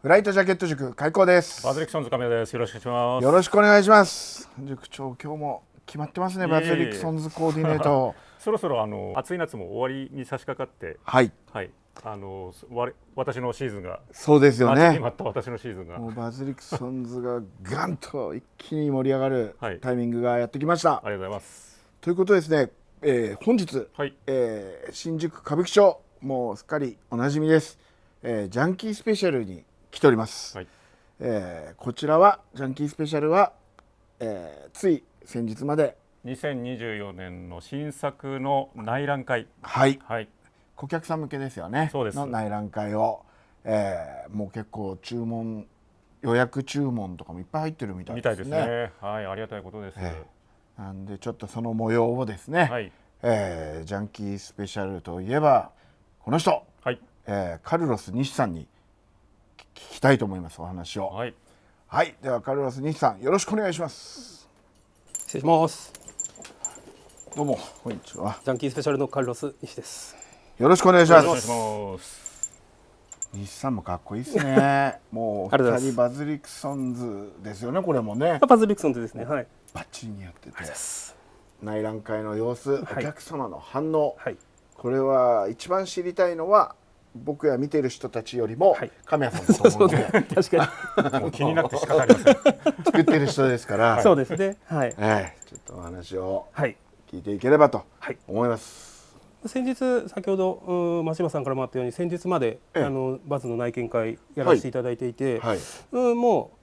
フライトジャケット塾開講です。バズリクソンズ亀田です。よろしくお願いします。よろしくお願いします。塾長、今日も決まってますね。バズリクソンズコーディネートそろそろ暑い夏も終わりに差し掛かって、はい、はい、私のシーズンがそうですよね。待ちに待った私のシーズンがもうバズリクソンズがガンと一気に盛り上がるはいタイミングがやってきました。ありがとうございます。ということですね、本日、はい、新宿歌舞伎町、もうすっかりおなじみです、ジャンキースペシャルに来ております。はい、こちらはジャンキースペシャルは、つい先日まで2024年の新作の内覧会、はい、はい、顧客さん向けですよね。そうですの内覧会を、もう結構予約注文とかもいっぱい入ってるみたいですね。みたいですね。はい、ありがたいことです。なんでちょっとその模様をですね、はい、ジャンキースペシャルといえばこの人、はい、カルロス西さんに聞きたいと思います。お話を。はい、はい、ではカルロス西さん、よろしくお願いします。失礼します。どうもこんにちは。ジャンキースペシャルのカルロス西です。よろしくお願いします。お願いします。西さんもかっこいいですね。もう2人バズリクソンズですよね。これもね、バズリクソンズですね。はい。バッチリ似合ってて、内覧会の様子、お客様の反応、はい、これは一番知りたいのは僕や見てる人たちよりも神谷さんだと思うので、確かにもう気になって仕方ありません。作ってる人ですから、そうですね。はい。ちょっとお話を聞いていければと思います。先日先ほど松島さんからもあったように先日までバズの内見会やらせていただいていて、もう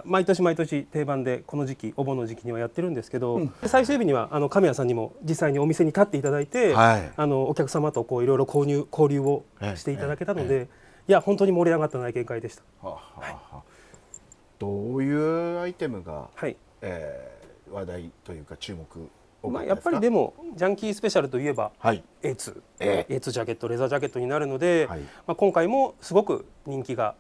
毎年毎年定番でこの時期お盆の時期にはやってるんですけど、最終日には神谷さんにも実際にお店に立っていただいて、お客様とこういろいろ交流をしていただけたので、いや本当に盛り上がった内見会でした。どういうアイテムが、話題というか注目、やっぱりでもジャンキースペシャルといえば A2 ジャケット、レザージャケットになるので、今回もすごく人気が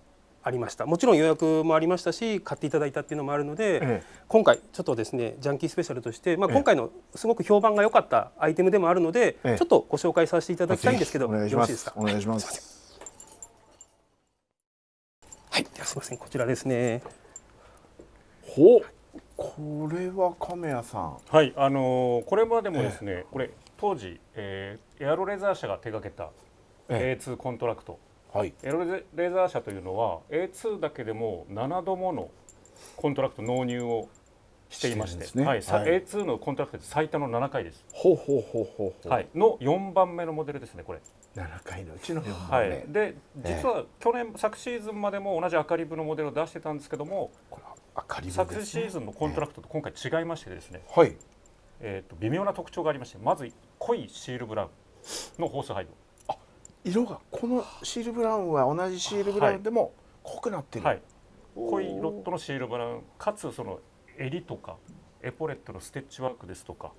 ありました。もちろん予約もありましたし、買っていただいたっていうのもあるので、今回ちょっとですねジャンキースペシャルとして、今回のすごく評判が良かったアイテムでもあるので、ちょっとご紹介させていただきたいんですけど、よろしいですか。お願いします。はい、ではすみません、こちらですね。ほう、これは亀谷さん。はい、これまでもですね、これ当時、エアロレザー社が手掛けた A2 コントラクト。エアロレザー社というのは A2 だけでも7度ものコントラクト納入をしていまして、A2 のコントラクトで最多の7回です。の4番目のモデルですね、これ。7回のうちの4番目。で、実は昨シーズンまでも同じアカリブのモデルを出してたんですけども、昨シーズンのコントラクトと今回違いましてですね、微妙な特徴がありまして、まず濃いシールブラウンのホースハイド。色がこのシールブラウンは同じシールブラウンでも濃くなってる、濃いロットのシールブラウンかつその襟とかエポレットのステッチワークですとか、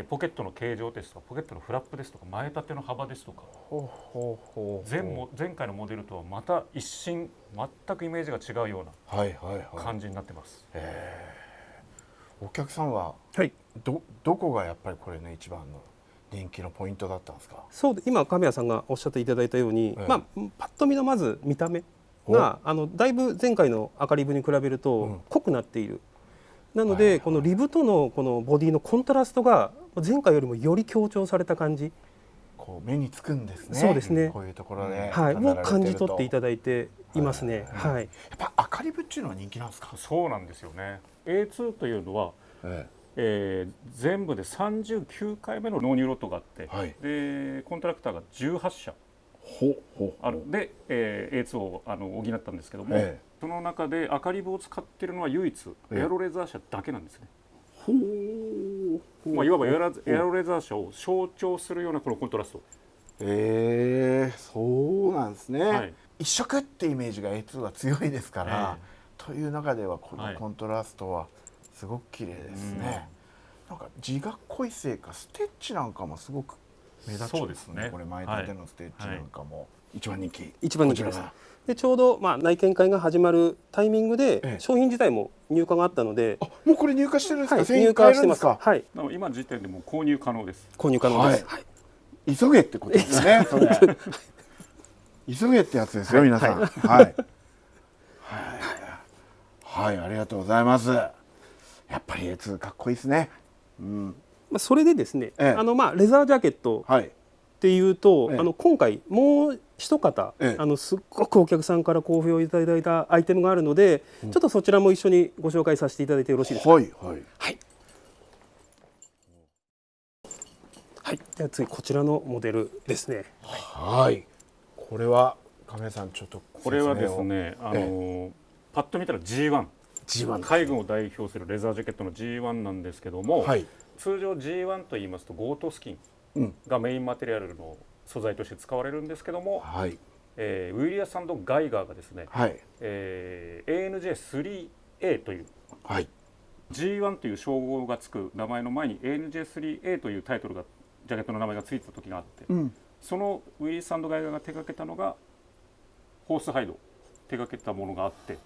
ポケットの形状ですとかポケットのフラップですとか前立ての幅ですとか、前回のモデルとはまた一新全くイメージが違うような感じになってます。お客さんはどこがやっぱりこれね一番の人気のポイントだったんですか。そうで、今神谷さんがおっしゃっていただいたように、パッと見のまず見た目がだいぶ前回のアカリブに比べると濃くなっている。なのでこのリブとのこのボディのコントラストが前回よりもより強調された感じ。こう目につくんですね。そうですね。こういうところで、もう感じ取っていただいていますね。やっぱアカリブっていうのは人気なんですか。そうなんですよね。A2 というのは、全部で39回目の納入ロットがあって、でコントラクターが18社あるで、A2 を補ったんですけども、その中でアカリブを使っているのは唯一エアロレザー社だけなんですね。いわばエアロレザー社を象徴するようなこのコントラスト。そうなんですね。一色ってイメージが A2 は強いですから、という中ではこのコントラストはすごく綺麗ですね。なんか地が濃いせいかステッチなんかもすごく目立ちますね。これ前立てのステッチなんかも一番人気。一番人気です。でちょうど内見会が始まるタイミングで商品自体も入荷があったので、もうこれ入荷してるんですか。入荷してます。今時点でもう購入可能です。購入可能です。急げってことですね。急げってやつですよ皆さん。はい、ありがとうございます。やっぱり A2 かっこいいですね。それでですね、レザージャケットっていうと、今回もう一方、すっごくお客さんから好評いただいたアイテムがあるので、ちょっとそちらも一緒にご紹介させていただいてよろしいですか。はいはいはいはい。では次こちらのモデルですね。はい。これは亀井さんちょっとこれはですね、パッと見たら G1。海軍を代表するレザージャケットの G1 なんですけども、通常 G1 と言いますとゴートスキンがメインマテリアルの素材として使われるんですけども、ウィリアス&ガイガーがですね、ANJ3A という、G1 という称号がつく名前の前に ANJ3A というタイトルがジャケットの名前がついてた時があって、そのウィリアス&ガイガーが手掛けたのがホースハイド手掛けたものがあって、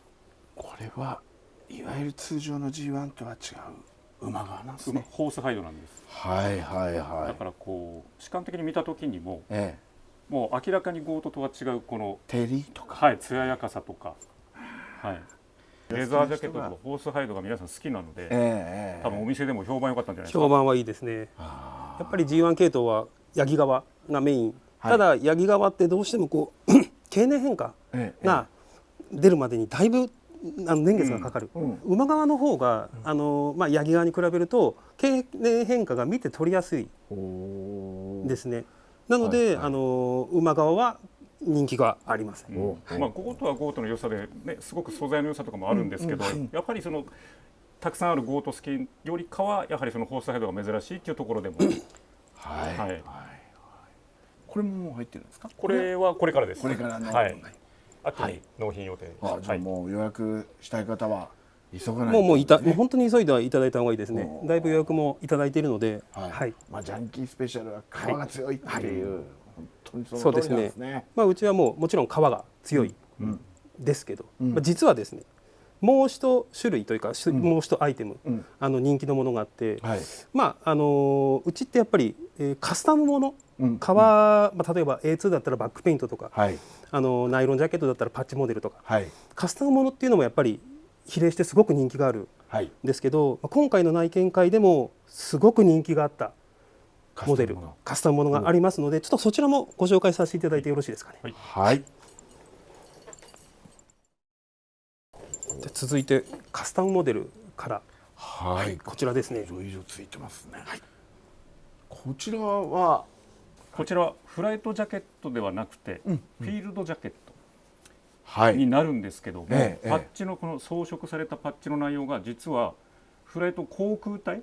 これはいわゆる通常の G1 とは違う馬側なんですね。ホースハイドなんです。はいはいはい。だからこう主観的に見た時にも、もう明らかにゴートとは違うこの照りとか、艶やかさとか、レザージャケットとかホースハイドが皆さん好きなので、多分お店でも評判良かったんじゃないですか。評判はいいですね。やっぱり G1 系統はヤギ側がメイン。ただヤギ側ってどうしてもこう経年変化が出るまでにだいぶ年月がかかる、馬側の方がヤギ側に比べると経年変化が見て取りやすいですね。なので、馬側は人気があります。ゴートはゴートの良さで、すごく素材の良さとかもあるんですけど、やっぱりそのたくさんあるゴートスキンよりかはやはりそのホースハイドが珍しいっていうところでもこれも入ってるんですか。これはこれからです。これからね。秋に納品予定。じゃあもう予約したい方は急がないと。もう本当に急いでいただいた方がいいですね。だいぶ予約もいただいているので。ジャンキースペシャルは皮が強いっていう、本当にその通りなんですね。うちはもちろん皮が強いですけど、実はですね、もう一種類というかもう一アイテム、人気のものがあって、うちってやっぱりカスタムもの、例えば A2 だったらバックペイントとか、ナイロンジャケットだったらパッチモデルとか、カスタムものっていうのもやっぱり比例してすごく人気があるんですけど、今回の内見会でもすごく人気があったモデル、カスタムものがありますので、ちょっとそちらもご紹介させていただいてよろしいですかね。続いてカスタムモデルから、こちらですね。いろいろついてますね。こちらはフライトジャケットではなくて、フィールドジャケットになるんですけども、パッチのこの装飾されたパッチの内容が実はフライト航空隊、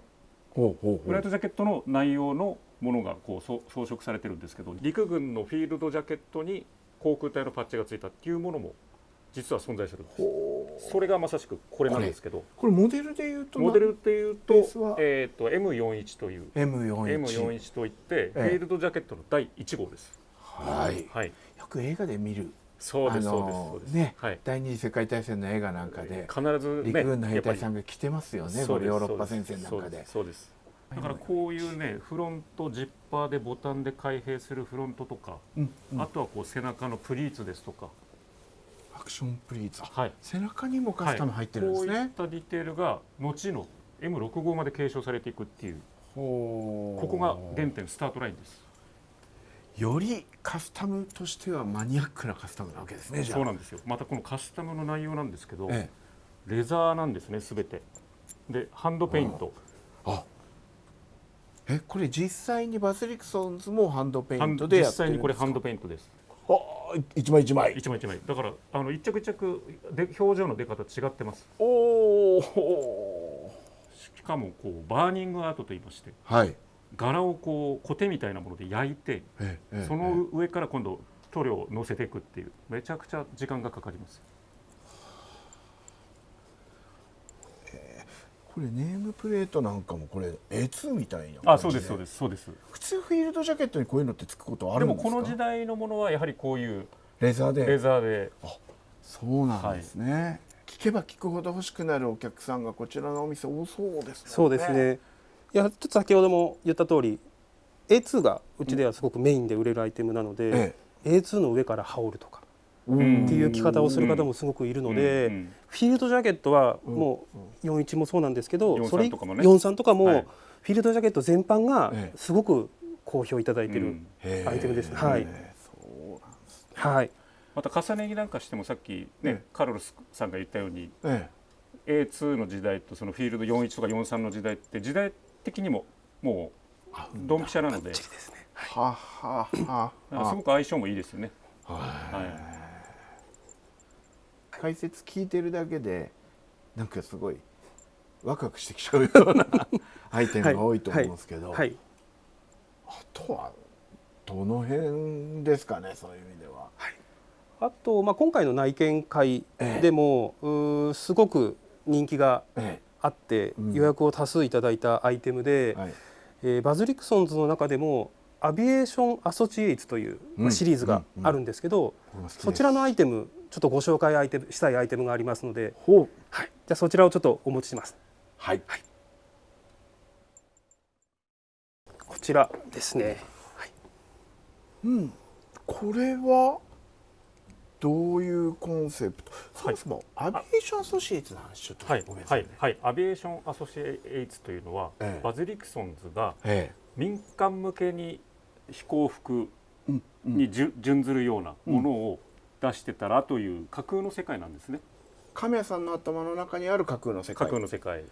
フライトジャケットの内容のものがこう装飾されてるんですけど、陸軍のフィールドジャケットに航空隊のパッチがついたっていうものも実は存在するんです。それがまさしくこれなんですけど、これモデルでいうとM41 という M41 といってフィールドジャケットの第1号です。よく映画で見る。そうですね。第二次世界大戦の映画なんかで必ず陸軍の兵隊さんが着てますよね。ヨーロッパ戦線なんかで。そうです。だからこういうね、フロントジッパーでボタンで開閉するフロントとか、あとはこう背中のプリーツですとか。アクションプリーツ、背中にもカスタム入ってるんですね。こういったディテールが後の M65 まで継承されていくっていう、ここが原点スタートラインです。よりカスタムとしてはマニアックなカスタムなわけですね。そうなんですよ。またこのカスタムの内容なんですけど、レザーなんですね、すべてで。ハンドペイント。これ実際にバスリクソンズもハンドペイントでやってるんですか。実際にこれハンドペイントです。一枚一枚だから一着一着で表情の出方違ってます。しかもこうバーニングアートと言いまして、柄をこうコテみたいなもので焼いて、その上から今度塗料をのせていくっていう、めちゃくちゃ時間がかかります。これネームプレートなんかもこれ A2 みたいな。そうです。普通フィールドジャケットにこういうのってつくことあるんですか。でもこの時代のものはやはりこういうレザーで。そうなんですね。聞けば聞くほど欲しくなるお客さんがこちらのお店多そうですね。そうですね。いやちょっと先ほども言った通り A2 がうちではすごくメインで売れるアイテムなので、A2 の上から羽織るとかっていう着方をする方もすごくいるので、フィールドジャケットはもう41もそうなんですけど、それ43とかもフィールドジャケット全般がすごく好評いただいているアイテムです。はい。はい。また重ね着なんかしてもさっきね、カルロスさんが言ったように、A2 の時代とそのフィールド41とか43の時代って時代的にももうドンピシャなので、すごく相性もいいですよね。解説聞いてるだけでなんかすごいワクワクしてきちゃうようなアイテムが多いと思うんですけど、あとはどの辺ですかね、そういう意味では。あと、今回の内見会でも、すごく人気があって、予約を多数いただいたアイテムで、バズリクソンズの中でもアビエーションアソシエイツというシリーズがあるんですけど、そちらのアイテムちょっとご紹介したいアイテムがありますので、じゃあそちらをちょっとお持ちします。こちらですね。これはどういうコンセプト？そもそもアビエーションアソシエイツの話ちょっとごめんなさいね。アビエーションアソシエイツというのは、バズリクソンズが民間向けに飛行服に準ずるようなものを出してたらという架空の世界なんですね。亀谷さんの頭の中にある架空の世界。架空の世界。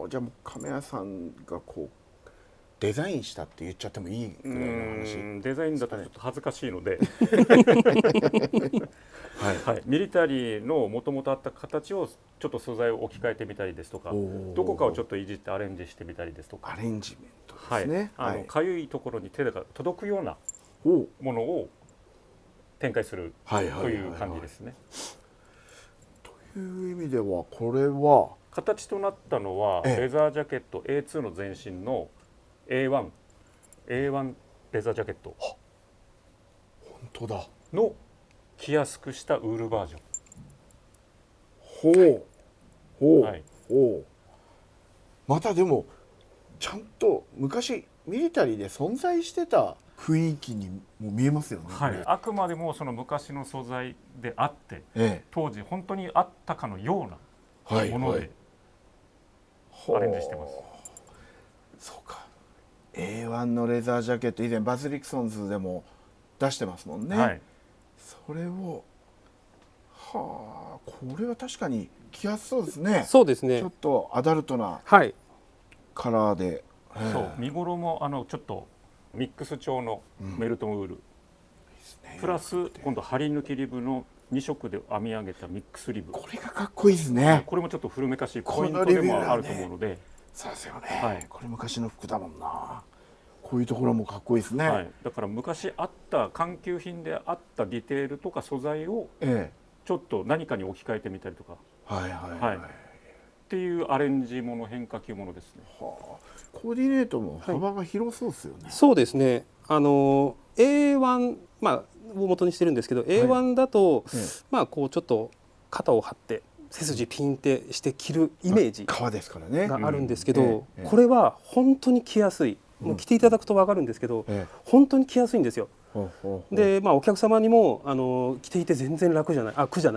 じゃあもう亀谷さんがこうデザインしたって言っちゃってもいいぐらいの話。デザインだとちょっと恥ずかしいので、ミリタリーのもともとあった形をちょっと素材を置き換えてみたりですとか、どこかをちょっといじってアレンジしてみたりですとか、アレンジメントですね。かゆいところに手が届くようなものを展開するという感じですね。という意味ではこれは形となったのはレザージャケット A2 の前身の A1 レザージャケット本当だの着やすくしたウールバージョン。またでもちゃんと昔ミリタリーで存在してた雰囲気にも見えますよね。あくまでもその昔の素材であって、当時本当にあったかのようなものでアレンジしてます。そうか。A1 のレザージャケット以前バズリクソンズでも出してますもんね。それをこれは確かに着やすそうですね。そうですね。ちょっとアダルトなカラーで、身頃もちょっとミックス調のメルトンウール、プラス今度針抜きリブの2色で編み上げたミックスリブ。これがかっこいいですね。これもちょっと古めかしいポイントでもあると思うので。そうですよね。これ昔の服だもんな。こういうところもかっこいいですね。だから昔あった環球品であったディテールとか素材をちょっと何かに置き換えてみたりとか、っていうアレンジもの変化球ものですね。コーディネートも幅が広そうですよね。そうですね。A1 を元にしてるんですけど、A1 だとこうちょっと肩を張って背筋ピンってして着るイメージ革ですからねがあるんですけど、これは本当に着やすい。もう着ていただくと分かるんですけど、本当に着やすいんですよ。で、お客様にも着ていて全然苦じゃな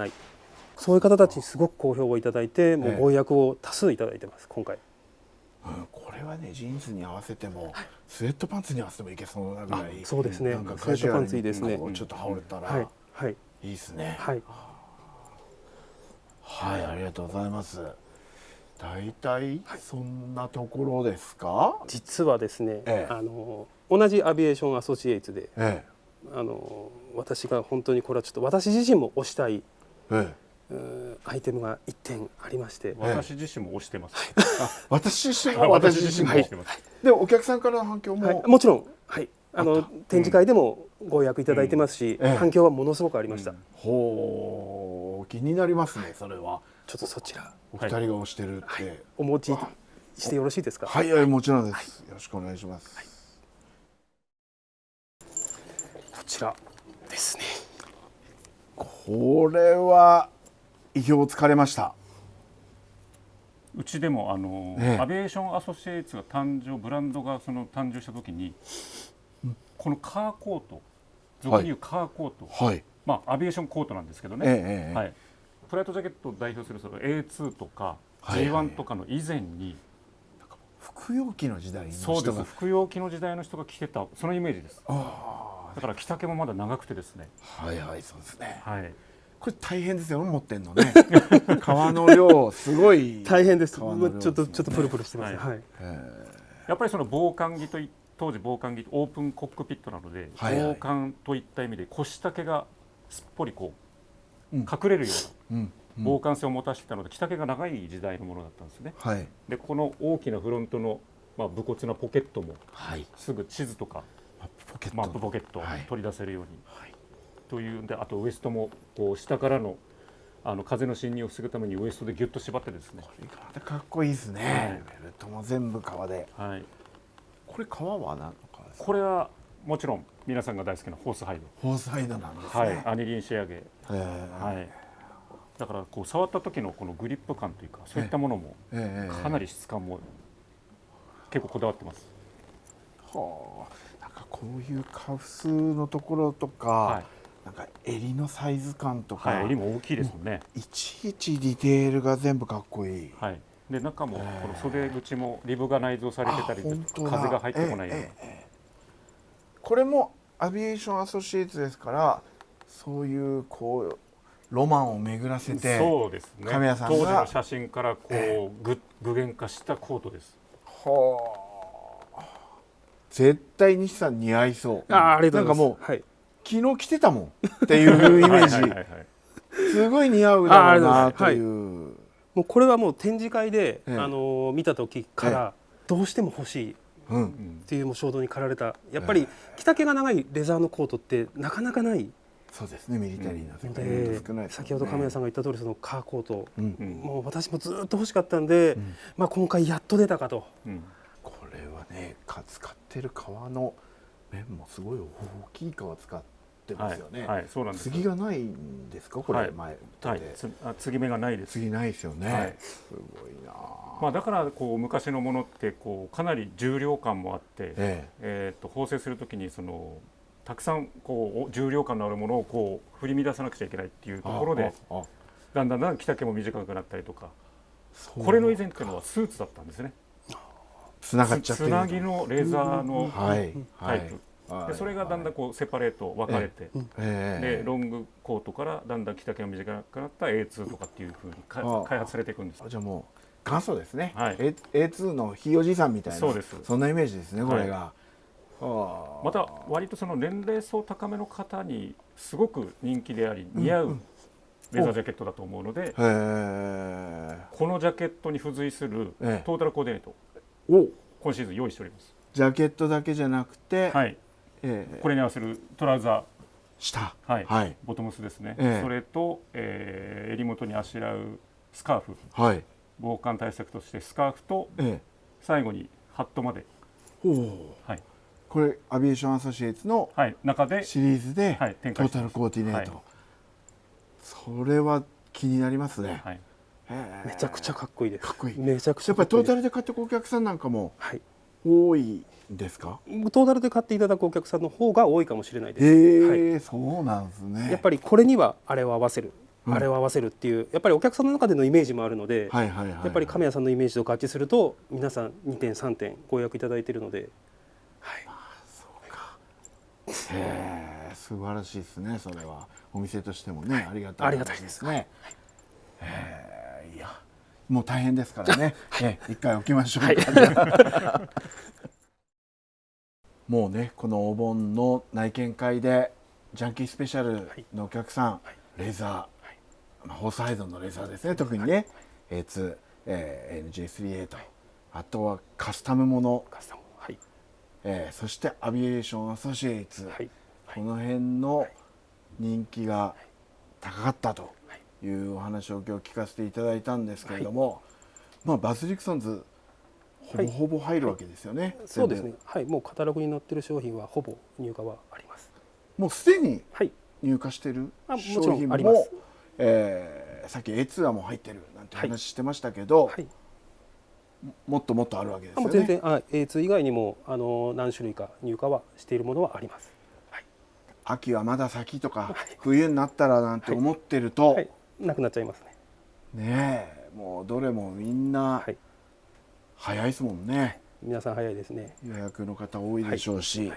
い、そういう方たちにすごく好評をいただいて、もうご予約を多数いただいてます今回。これはね、ジーンズに合わせてもスウェットパンツに合わせてもいけそうなぐらい。そうですね。なんかカジュアルにちょっと羽織れたらいいですね。はい、ありがとうございます。大体そんなところですか？実はですね、同じアビエーションアソシエイツで、私が本当にこれはちょっと私自身も推したい、アイテムが1点ありまして、私自身も推してます。私自身も推してます。でお客さんからの反響も、もちろん、展示会でもご予約いただいてますし、反響はものすごくありました。気になりますね。それはちょっとそちらお二人が推してるってお持ちしてよろしいですか？はい、もちろんです。よろしくお願いします。こちらですね。これは意表をつかれました。うちでもアビエーションアソシエイツがブランドが誕生した時に、このカーコート、俗に言うカーコートまあアビエーションコートなんですけどね、はい、フライトジャケットを代表するその A2 とか G1 とかの以前に、服用機の時代の人が、そうです、服用機の時代の人が着てたそのイメージです。だから着丈もまだ長くてですね、はいはい、そうですね、はい、これ大変ですよ、持ってんのね革の量すごい大変です。ちょっとプルプルしてますね。はい。やっぱりその防寒着と当時防寒着オープンコックピットなので、防寒といった意味で腰丈がすっぽりこう隠れるような防寒性を持たせてたので、着丈が長い時代のものだったんですね。でこの大きなフロントの武骨なポケットもすぐ地図とかマップポケットを取り出せるようにというんで、あとウエストもこう下からの風の侵入を防ぐためにウエストでギュッと縛ってですね、これがかっこいいですね、ベルトも全部革で、これ革は何の革ですか？これはもちろん皆さんが大好きなホースハイド。ホースハイドなんですね。アニリンシェアゲー、だからこう触った時のこのグリップ感というか、そういったものもかなり質感も結構こだわってます。なんかこういうカフスのところとか、なんか襟のサイズ感とか、襟も大きいですもんね。いちいちディテールが全部かっこいい。で中もこの袖口もリブが内蔵されてたり、風が入ってこないような。これもアビエーションアソシエイツですから、そういうこうロマンを巡らせて、そうですね、神谷さんが当時の写真からこう具現化したコートです。絶対西さん似合いそう。ありがとうございます。なんかもう、昨日着てたもんっていうイメージ。すごい似合うだろうなという。もうこれはもう展示会で、見た時からどうしても欲しいっていう衝動に駆られた。やっぱり着丈が長いレザーのコートってなかなかない。そうですね、ミリタリーなので、先ほど亀谷さんが言った通り、そのカーコート、もう私もずっと欲しかったんで、今回やっと出たかと。これはね、使ってる革の面もすごい大きい革使ってますよね。そうなんです。継ぎがないんですか、これ前継ぎ目がないです。継ぎないですよね。すごいな。だからこう昔のものってこうかなり重量感もあって、縫製するときにそのたくさんこう重量感のあるものをこう振り乱さなくちゃいけないっていうところで、だんだん着丈も短くなったりとか。これの以前っていうのはスーツだったんですね。つながっちゃってる。つなぎのレザーのタイプ。でそれがだんだんこうセパレート分かれて、でロングコートからだんだん着丈が短くなった A2 とかっていうふうに開発されていくんです。じゃあもう元祖ですね。A2 のひいおじいさんみたいな、そんなイメージですね、これが。また割とその年齢層高めの方にすごく人気であり似合うレザージャケットだと思うので、このジャケットに付随するトータルコーディネートを今シーズン用意しております。ジャケットだけじゃなくて、これに合わせるトラウザー、ボトムスですね、それと、襟元にあしらうスカーフ、防寒対策としてスカーフと、最後にハットまで、これアビエーションアソシエイツの中でシリーズでトータルコーディネート、それは気になりますね。めちゃくちゃかっこいいです。かっこいい。めちゃくちゃやっぱりトータルで買っていくお客さんなんかも多いですか？トータルで買っていただくお客さんの方が多いかもしれないです。そうなんですね。やっぱりこれにはあれを合わせる、あれを合わせるっていうやっぱりお客さんの中でのイメージもあるので、やっぱり亀谷さんのイメージと合致すると皆さん2点3点ご予約いただいているので、そうか。素晴らしいですね。それはお店としてもね、ありがたいですね。いや、もう大変ですからね。一回置きましょう。もうね、このお盆の内見会でジャンキースペシャルのお客さん、レザー、ホースハイドのレザーですね、特にね、A2、NJ3A と、あとはカスタムもの、そしてアビエーションアソシエイツ、この辺の人気が高かったというお話を今日聞かせていただいたんですけれども、バズリクソンズほぼほぼ入るわけですよね。そうですね。もうカタログに載ってる商品はほぼ入荷はあります。もうすでに入荷してる商品も、さっき A2 はもう入ってるなんて話してましたけど、もっともっとあるわけですよね。全然A2 以外にも何種類か入荷はしているものはあります。秋はまだ先とか、冬になったらなんて思ってると、なくなっちゃいますね。ねえ、もうどれもみんな早いですもんね。皆さん早いですね。予約の方多いでしょうし、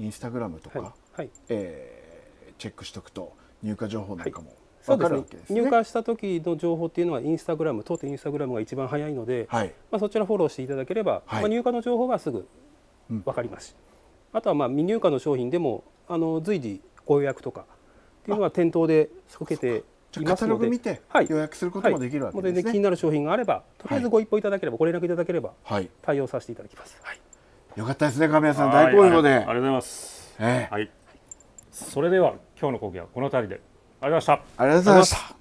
インスタグラムとか、チェックしとくと入荷情報なんかも分かるわけですね。入荷した時の情報っていうのはインスタグラム、当店インスタグラムが一番早いので、そちらフォローしていただければ、入荷の情報はすぐ分かりますし、あとは未入荷の商品でも随時ご予約とかっていうのは店頭で受けていますので、カタログ見て予約することもできるわけですね。全然気になる商品があれば、とりあえずご一報いただければ、ご連絡いただければ対応させていただきます。よかったですね、神谷さん、大好評で。ありがとうございます。はい。それでは今日の講義はこの辺りで。ありがとうございました。ありがとうございました。